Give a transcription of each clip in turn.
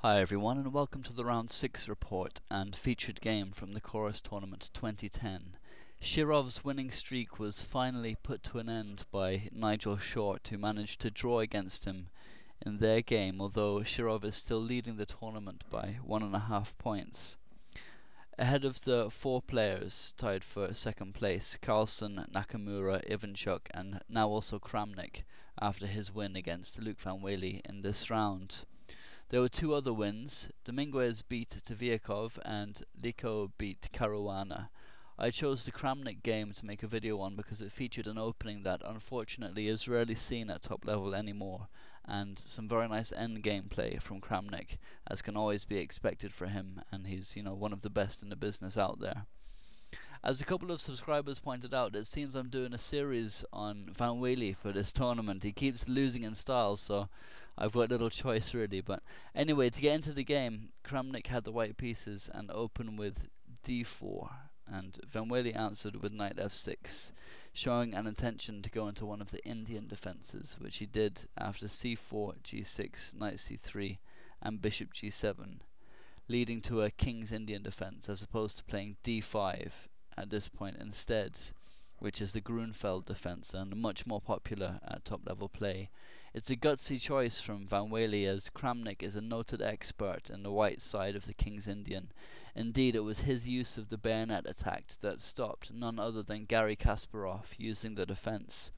Hi everyone, and welcome to the Round 6 report and featured game from the Corus Tournament 2010. Shirov's winning streak was finally put to an end by Nigel Short, who managed to draw against him in their game, although Shirov is still leading the tournament by 1.5 points. Ahead of the 4 players tied for second place, Carlsen, Nakamura, Ivanchuk and now also Kramnik, after his win against Loek van Wely in this round. There were 2 other wins. Dominguez beat Tviakov and Liko beat Caruana. I chose the Kramnik game to make a video on because it featured an opening that unfortunately is rarely seen at top level anymore, and some very nice end gameplay from Kramnik, as can always be expected for him, and he's one of the best in the business out there. As a couple of subscribers pointed out, it seems I'm doing a series on Van Wely for this tournament. He keeps losing in style, so I've got little choice really. But anyway, to get into the game, Kramnik had the white pieces and opened with d4, and Van Wely answered with knight f6, showing an intention to go into one of the Indian defences, which he did after c4, g6, knight c3 and bishop g7, leading to a king's Indian defence as opposed to playing d5 at this point instead, which is the Grunfeld defense and much more popular at top level play. It's a gutsy choice from Van Wely, as Kramnik is a noted expert in the white side of the King's Indian. Indeed, it was his use of the bayonet attack that stopped none other than Garry Kasparov using the defense,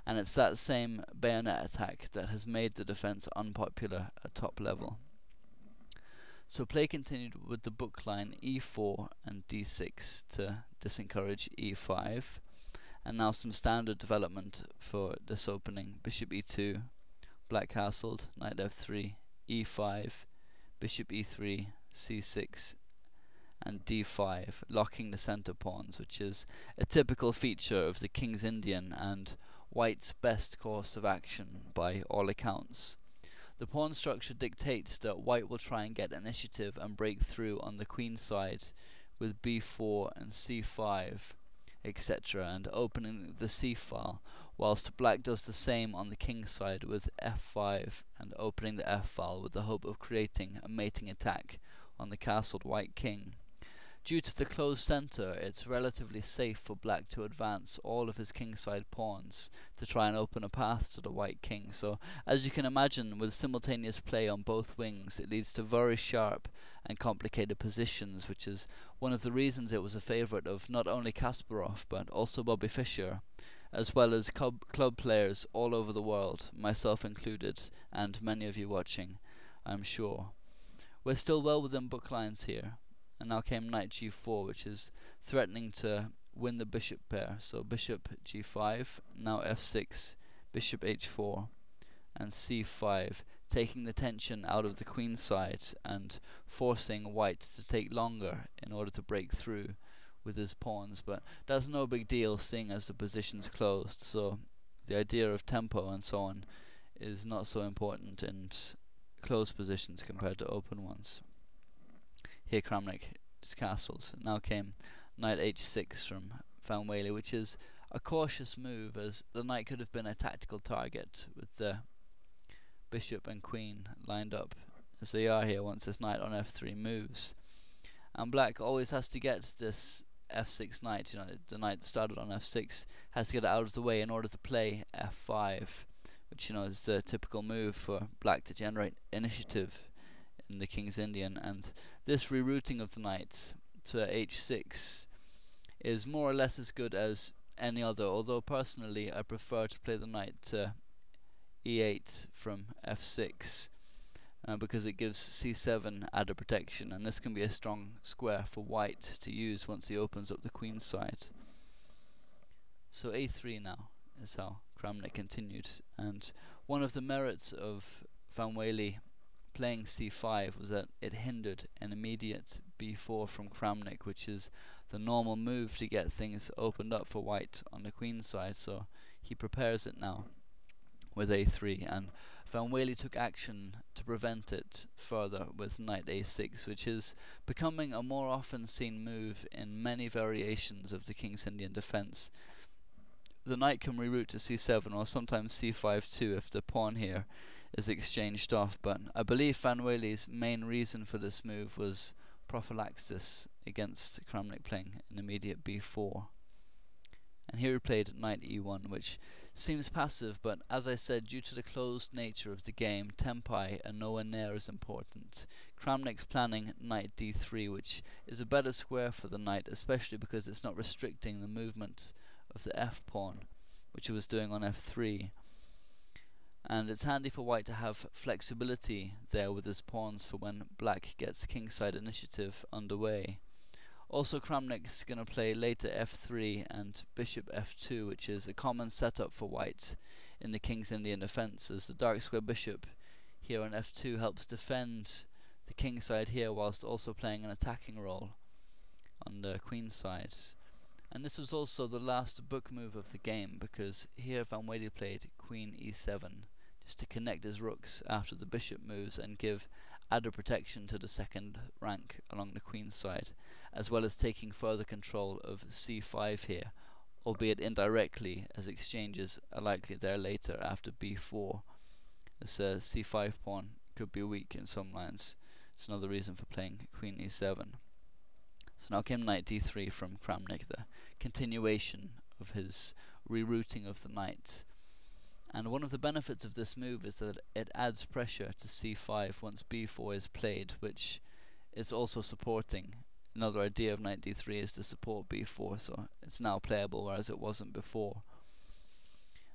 and it's that same bayonet attack that has made the defense unpopular at top level. So play continued with the book line e4 and d6 to disencourage e5, and now some standard development for this opening. Bishop e2, black castled, knight f3, e5, bishop e3, c6 and d5, locking the center pawns, which is a typical feature of the King's Indian and white's best course of action by all accounts. The pawn structure dictates that white will try and get initiative and break through on the queen side with b4 and c5, etc., and opening the c file, whilst black does the same on the king side with f5 and opening the f file with the hope of creating a mating attack on the castled white king. Due to the closed center, it's relatively safe for black to advance all of his kingside pawns to try and open a path to the white king. So, as you can imagine, with simultaneous play on both wings, it leads to very sharp and complicated positions, which is one of the reasons it was a favourite of not only Kasparov but also Bobby Fischer, as well as club players all over the world, myself included, and many of you watching, I'm sure. We're still well within book lines here. And now came knight g4, which is threatening to win the bishop pair. So bishop g5, now f6, bishop h4 and c5, taking the tension out of the queen side and forcing white to take longer in order to break through with his pawns. But that's no big deal, seeing as the position's closed, so the idea of tempo and so on is not so important in closed positions compared to open ones. Here Kramnik is castled. Now came knight h6 from Van Wely, which is a cautious move, as the knight could have been a tactical target with the bishop and queen lined up as they are here once this knight on f3 moves. And black always has to get this f6 knight, the knight started on f6, has to get it out of the way in order to play f5, which is the typical move for black to generate initiative in the King's Indian. And this rerouting of the knights to h6 is more or less as good as any other, although personally I prefer to play the knight to e8 from f6 because it gives c7 added protection, and this can be a strong square for white to use once he opens up the queen side. So a3 now is how Kramnik continued, and one of the merits of Van Wely playing c5 was that it hindered an immediate b4 from Kramnik, which is the normal move to get things opened up for white on the queen side. So he prepares it now with a3, and Van Wely took action to prevent it further with knight a6, which is becoming a more often seen move in many variations of the King's Indian defense. The knight can reroute to c7 or sometimes c5 too if the pawn here is exchanged off, but I believe Van Wely's main reason for this move was prophylaxis against Kramnik playing an immediate b4. And here he played knight e1, which seems passive, but as I said, due to the closed nature of the game, tempi are nowhere near as important. Kramnik's planning knight d3, which is a better square for the knight, especially because it's not restricting the movement of the f pawn, which he was doing on f3. And it's handy for white to have flexibility there with his pawns for when black gets kingside initiative underway. Also, Kramnik's going to play later f3 and bishop f2, which is a common setup for white in the King's Indian defense, as the dark square bishop here on f2 helps defend the king side here whilst also playing an attacking role on the queen side. And this was also the last book move of the game, because here Van Wely played queen e7 just to connect his rooks after the bishop moves and give added protection to the second rank along the queen side, as well as taking further control of c5 here, albeit indirectly, as exchanges are likely there later after b4. This c5 pawn could be weak in some lines. It's another reason for playing queen e7. So now came knight d3 from Kramnik, the continuation of his rerouting of the knight. And one of the benefits of this move is that it adds pressure to c5 once b4 is played, which is also supporting. Another idea of knight d3 is to support b4, so it's now playable, whereas it wasn't before.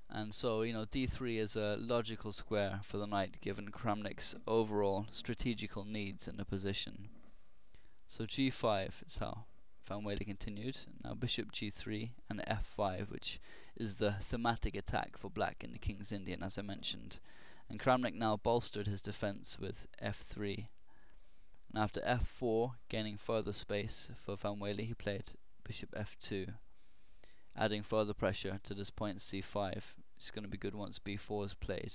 And so, d3 is a logical square for the knight, given Kramnik's overall strategical needs in the position. So g5 is how Van Wely continued. Now bishop g3 and f5, which is the thematic attack for black in the King's Indian, as I mentioned. And Kramnik now bolstered his defense with f3. And after f4, gaining further space for Van Wely, he played bishop f2, adding further pressure to this point c5. It's going to be good once b4 is played.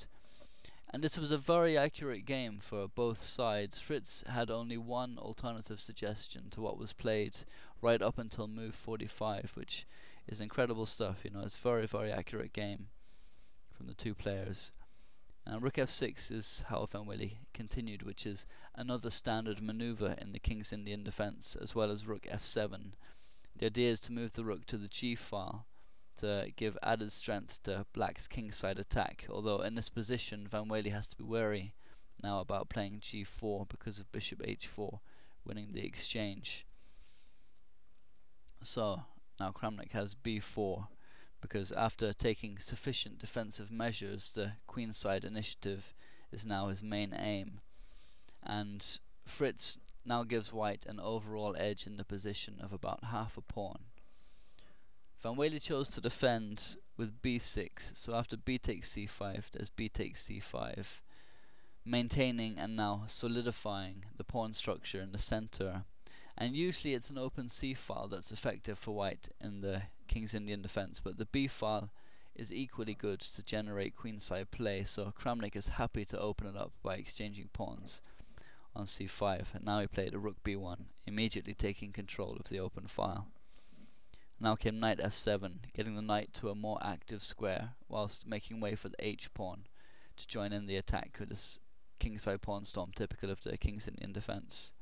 And this was a very accurate game for both sides. Fritz had only one alternative suggestion to what was played right up until move 45, which is incredible stuff. It's a very, very accurate game from the two players. And rook f6 is how Van Wely continued, which is another standard maneuver in the King's Indian defense, as well as rook f7. The idea is to move the rook to the g file to give added strength to black's kingside attack, although in this position Van Wely has to be wary now about playing g4 because of bishop h4 winning the exchange. So now Kramnik has b4, because after taking sufficient defensive measures, the queenside initiative is now his main aim, and Fritz now gives white an overall edge in the position of about half a pawn. Van Wely chose to defend with b6, so after b takes c5, there's b takes c5, maintaining and now solidifying the pawn structure in the center. And usually it's an open c file that's effective for white in the King's Indian defense, but the b file is equally good to generate queenside play, so Kramnik is happy to open it up by exchanging pawns on c5. And now he played a rook b1, immediately taking control of the open file. Now came knight f7, getting the knight to a more active square, whilst making way for the h pawn to join in the attack with this kingside pawn storm typical of the King's Indian defense.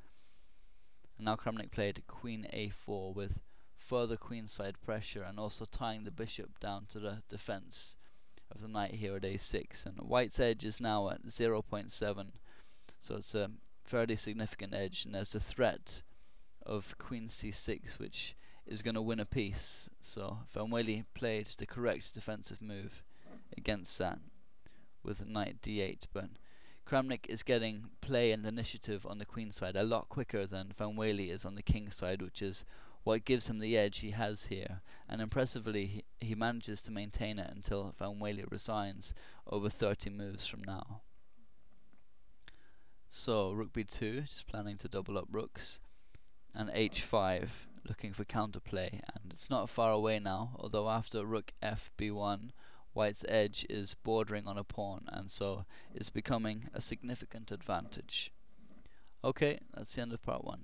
And now Kramnik played queen a4 with further queenside pressure, and also tying the bishop down to the defense of the knight here at a6. And white's edge is now at 0.7, so it's a fairly significant edge, and there's the threat of queen c6, which is going to win a piece. So Van Wely played the correct defensive move against that with knight d8, but Kramnik is getting play and initiative on the queen side a lot quicker than Van Wely is on the king side, which is what gives him the edge he has here. And impressively, he manages to maintain it until Van Wely resigns over 30 moves from now. So rook b2, just planning to double up rooks, and h5, looking for counterplay, and it's not far away now, although after rook f b1, white's edge is bordering on a pawn, and so it's becoming a significant advantage. Okay, that's the end of part 1.